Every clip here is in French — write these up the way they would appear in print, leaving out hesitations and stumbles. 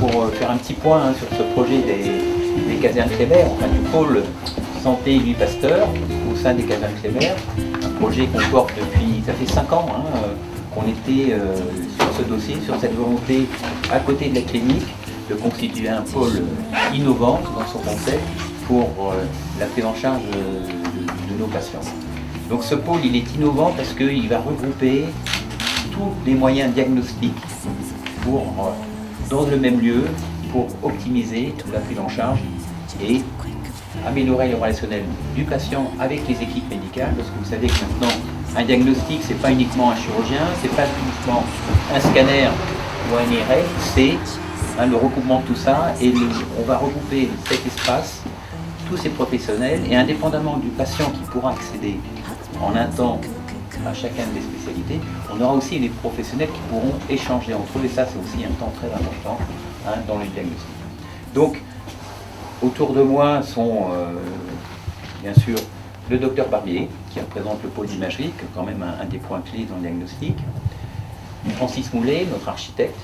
pour faire un petit point sur ce projet des casernes Kléber, enfin du pôle santé Louis Pasteur au sein des casernes Kléber, un projet qu'on porte depuis, ça fait 5 ans qu'on était sur ce dossier, sur cette volonté à côté de la clinique de constituer un pôle innovant dans son concept pour la prise en charge de nos patients. Donc ce pôle il est innovant parce qu'il va regrouper tous les moyens diagnostiques dans le même lieu pour optimiser la prise en charge et améliorer le relationnel du patient avec les équipes médicales, parce que vous savez que maintenant un diagnostic c'est pas uniquement un chirurgien, c'est pas uniquement un scanner ou un IRM, c'est le recoupement de tout ça et on va regrouper cet espace, tous ces professionnels et indépendamment du patient qui pourra accéder en un temps à chacune des spécialités, on aura aussi les professionnels qui pourront échanger entre eux et ça c'est aussi un temps très important dans le diagnostic. Donc autour de moi sont bien sûr le docteur Barbier qui représente le pôle d'imagerie, qui est quand même un des points clés dans le diagnostic, Francis Moulet, notre architecte,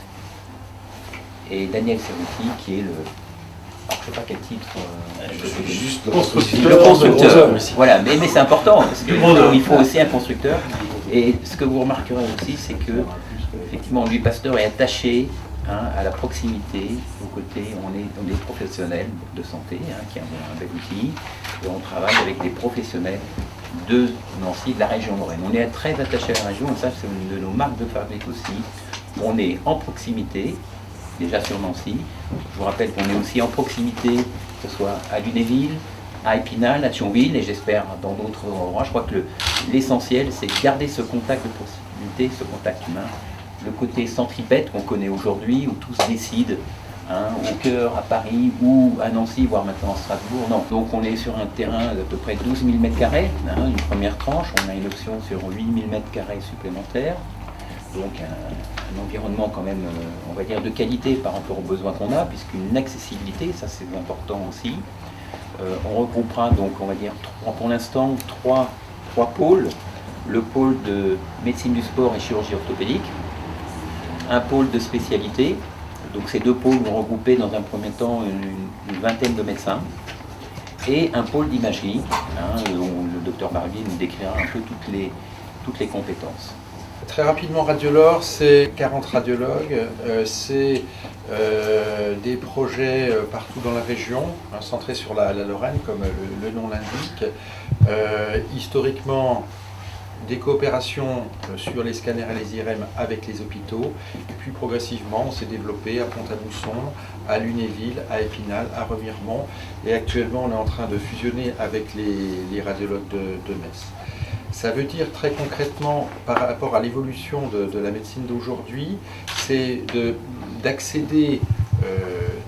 et Daniel Cerruti qui est le... Alors, je ne sais pas quel titre. Juste le constructeur. Voilà, mais c'est important parce qu'il faut aussi un constructeur. Et ce que vous remarquerez aussi, c'est que effectivement, Louis Pasteur est attaché à la proximité. Aux côtés, on est des professionnels de santé qui ont un bel outil. Et on travaille avec des professionnels de Nancy, de la région Lorraine. On est très attaché à la région, et ça, c'est une de nos marques de fabrique aussi. On est en proximité. Déjà sur Nancy. Je vous rappelle qu'on est aussi en proximité, que ce soit à Lunéville, à Épinal, à Thionville, et j'espère dans d'autres endroits. Je crois que l'essentiel, c'est de garder ce contact de proximité, ce contact humain. Le côté centripète qu'on connaît aujourd'hui, où tous décident, au cœur, à Paris, ou à Nancy, voire maintenant à Strasbourg. Non. Donc on est sur un terrain d'à peu près 12 000 m², une première tranche. On a une option sur 8 000 m² supplémentaires. Donc un environnement quand même, on va dire, de qualité par rapport aux besoins qu'on a, puisqu'une accessibilité, ça c'est important aussi. On regroupera donc, on va dire, pour l'instant, trois pôles. Le pôle de médecine du sport et chirurgie orthopédique, un pôle de spécialité. Donc ces deux pôles vont regrouper dans un premier temps une vingtaine de médecins. Et un pôle d'imagerie, où le docteur Barbier nous décrira un peu toutes les compétences. Très rapidement, Radiolore, c'est 40 radiologues, c'est des projets partout dans la région, centrés sur la Lorraine, comme le nom l'indique. Historiquement, des coopérations sur les scanners et les IRM avec les hôpitaux, et puis progressivement, on s'est développé à Pont-à-Mousson, à Lunéville, à Épinal, à Remiremont, et actuellement, on est en train de fusionner avec les radiologues de Metz. Ça veut dire très concrètement, par rapport à l'évolution de la médecine d'aujourd'hui, c'est d'accéder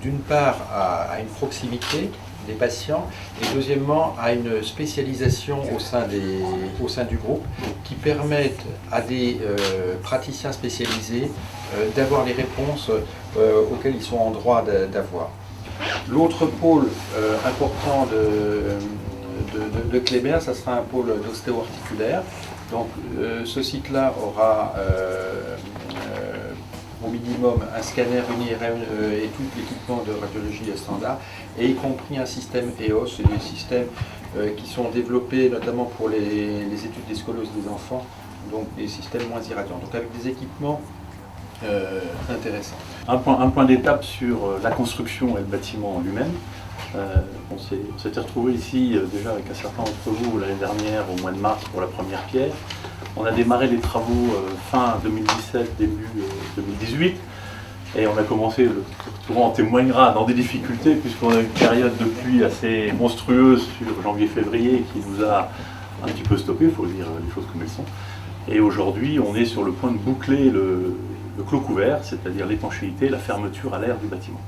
d'une part à une proximité des patients et deuxièmement à une spécialisation au sein du groupe qui permettent à des praticiens spécialisés d'avoir les réponses auxquelles ils sont en droit d'avoir. L'autre pôle important de Kléber, ça sera un pôle d'ostéo-articulaire. Donc ce site-là aura au minimum un scanner, une IRM et tout l'équipement de radiologie standard, et y compris un système EOS, et des systèmes qui sont développés notamment pour les études des scolioses des enfants, donc des systèmes moins irradiants, donc avec des équipements intéressants. Un point d'étape sur la construction et le bâtiment en lui-même. On s'était retrouvé ici déjà avec un certain nombre d'entre vous l'année dernière au mois de mars pour la première pierre. On a démarré les travaux fin 2017, début 2018 et on a commencé, le courant en témoignera, dans des difficultés puisqu'on a eu une période de pluie assez monstrueuse sur janvier-février qui nous a un petit peu stoppé, il faut dire les choses comme elles sont. Et aujourd'hui on est sur le point de boucler le clos couvert, c'est-à-dire l'étanchéité, la fermeture à l'air du bâtiment.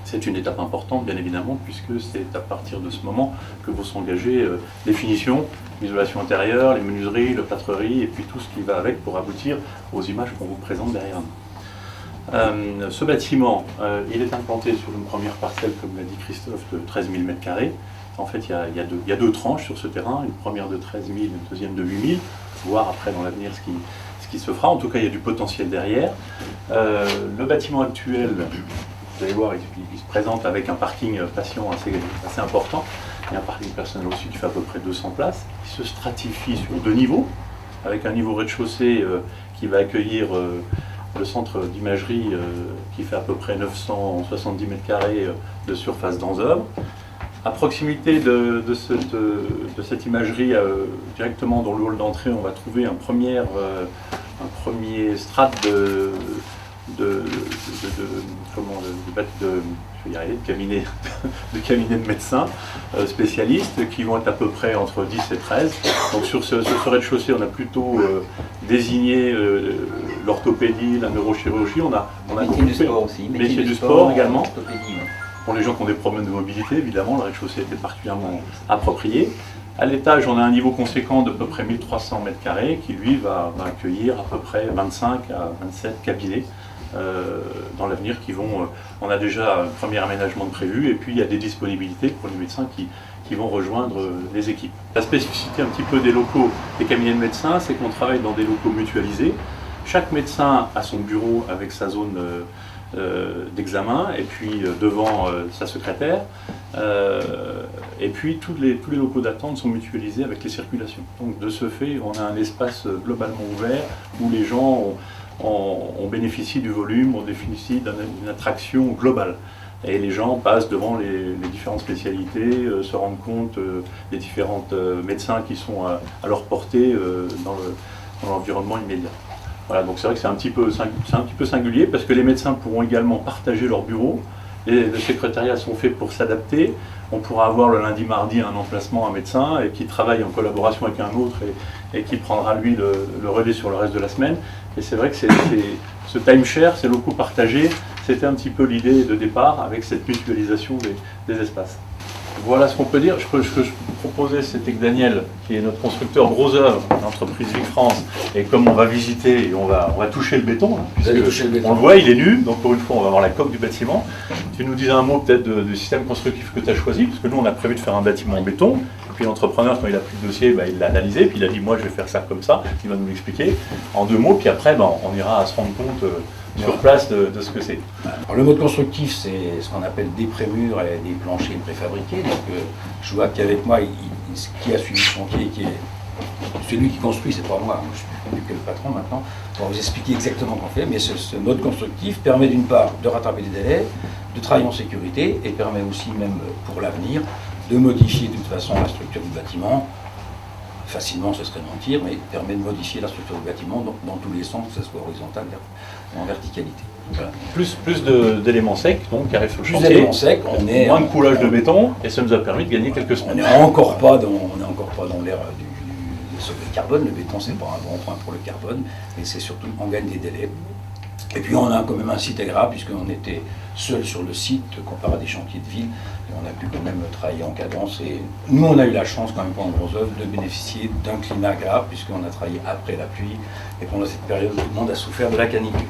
C'est une étape importante, bien évidemment, puisque c'est à partir de ce moment que vont s'engager les finitions, l'isolation intérieure, les menuiseries, la plâtrerie, et puis tout ce qui va avec pour aboutir aux images qu'on vous présente derrière nous. Ce bâtiment, il est implanté sur une première parcelle, comme l'a dit Christophe, de 13 000 m². En fait, il y a deux tranches sur ce terrain, une première de 13 000, une deuxième de 8 000. Voir après dans l'avenir ce qui se fera. En tout cas, il y a du potentiel derrière. Le bâtiment actuel Vous allez voir, il se présente avec un parking patient assez important. Il y a un parking personnel aussi qui fait à peu près 200 places. Il se stratifie sur 2 niveaux, avec un niveau rez-de-chaussée qui va accueillir le centre d'imagerie qui fait à peu près 970 m² de surface d'œuvre. À proximité de cette imagerie, directement dans le hall d'entrée, on va trouver un premier strat de cabinets de médecins spécialistes qui vont être à peu près entre 10 et 13. Donc sur ce rez-de-chaussée, on a plutôt désigné l'orthopédie, la neurochirurgie, on a métier du sport aussi. Métier du sport également. Orthopédie, ouais. Pour les gens qui ont des problèmes de mobilité, évidemment, le rez-de-chaussée était particulièrement approprié. À l'étage, on a un niveau conséquent d'à peu près 1300 m² qui, lui, va accueillir à peu près 25 à 27 cabinets dans l'avenir qui vont... on a déjà un premier aménagement de prévu et puis il y a des disponibilités pour les médecins qui vont rejoindre les équipes. La spécificité un petit peu des locaux des cabinets de médecins, c'est qu'on travaille dans des locaux mutualisés. Chaque médecin a son bureau avec sa zone d'examen et puis devant sa secrétaire et puis tous les locaux d'attente sont mutualisés avec les circulations. Donc de ce fait, on a un espace globalement ouvert où les gens on bénéficie du volume, on bénéficie d'une attraction globale. Et les gens passent devant les différentes spécialités, se rendent compte des différents médecins qui sont à leur portée dans l'environnement immédiat. Voilà, donc c'est vrai que c'est un petit peu singulier parce que les médecins pourront également partager leur bureau. Les secrétariats sont faits pour s'adapter. On pourra avoir le lundi, mardi un emplacement, un médecin et qui travaille en collaboration avec un autre et qui prendra lui le relais sur le reste de la semaine. Et c'est vrai que ce timeshare, ces locaux partagés, c'était un petit peu l'idée de départ avec cette mutualisation des espaces. Voilà ce qu'on peut dire. Ce que je proposais, c'était que Daniel, qui est notre constructeur Gros Œuvres, l'entreprise Vic France, et comme on va visiter et on va toucher le béton, puisque on le voit, il est nu, donc pour une fois on va voir la coque du bâtiment. Tu nous disais un mot peut-être du système constructif que tu as choisi, parce que nous on a prévu de faire un bâtiment en béton, et puis l'entrepreneur quand il a pris le dossier, il l'a analysé, puis il a dit moi je vais faire ça comme ça, il va nous l'expliquer en 2 mots, puis après on ira à se rendre compte sur place de ce que c'est. Alors, le mode constructif, c'est ce qu'on appelle des prémurs et des planchers préfabriqués. Donc, je vois qu'avec moi, qui a suivi le chantier, qui est celui qui construit, c'est pas moi, je suis plus que le patron maintenant, pour vous expliquer exactement qu'on fait. Mais ce mode constructif permet d'une part de rattraper des délais, de travailler en sécurité et permet aussi, même pour l'avenir, de modifier de toute façon la structure du bâtiment. Facilement, ce serait mentir, mais il permet de modifier la structure du bâtiment dans tous les sens, que ce soit horizontal ou en verticalité. Voilà. Plus d'éléments secs donc, qui arrivent sur le chantier. Plus d'éléments secs, on est moins de coulage de béton, et ça nous a permis de gagner quelques semaines. On n'est encore pas dans l'ère du carbone. Le béton, c'est pas un bon point pour le carbone, mais c'est surtout on gagne des délais. Et puis on a quand même un site agréable, puisqu'on était seul sur le site comparé à des chantiers de ville, et on a pu quand même travailler en cadence. Et nous, on a eu la chance quand même pendant Gros Œuvres de bénéficier d'un climat agréable, puisqu'on a travaillé après la pluie, et pendant cette période, tout le monde a souffert de la canicule.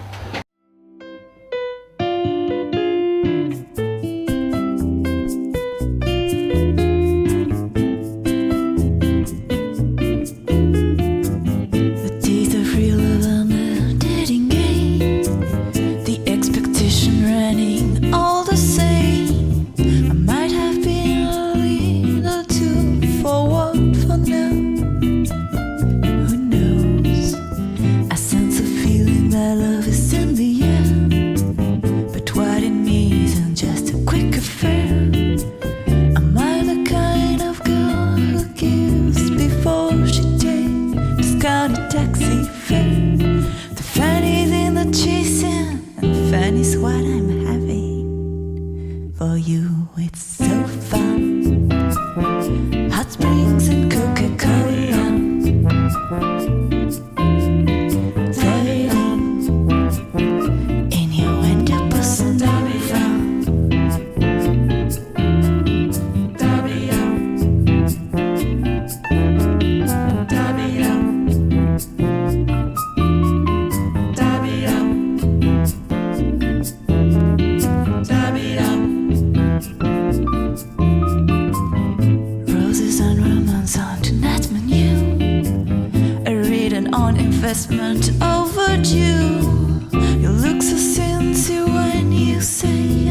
Overdue. You look so sincere when you say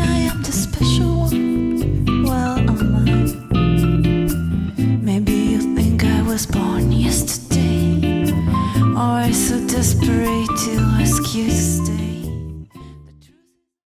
desperate to ask you to stay.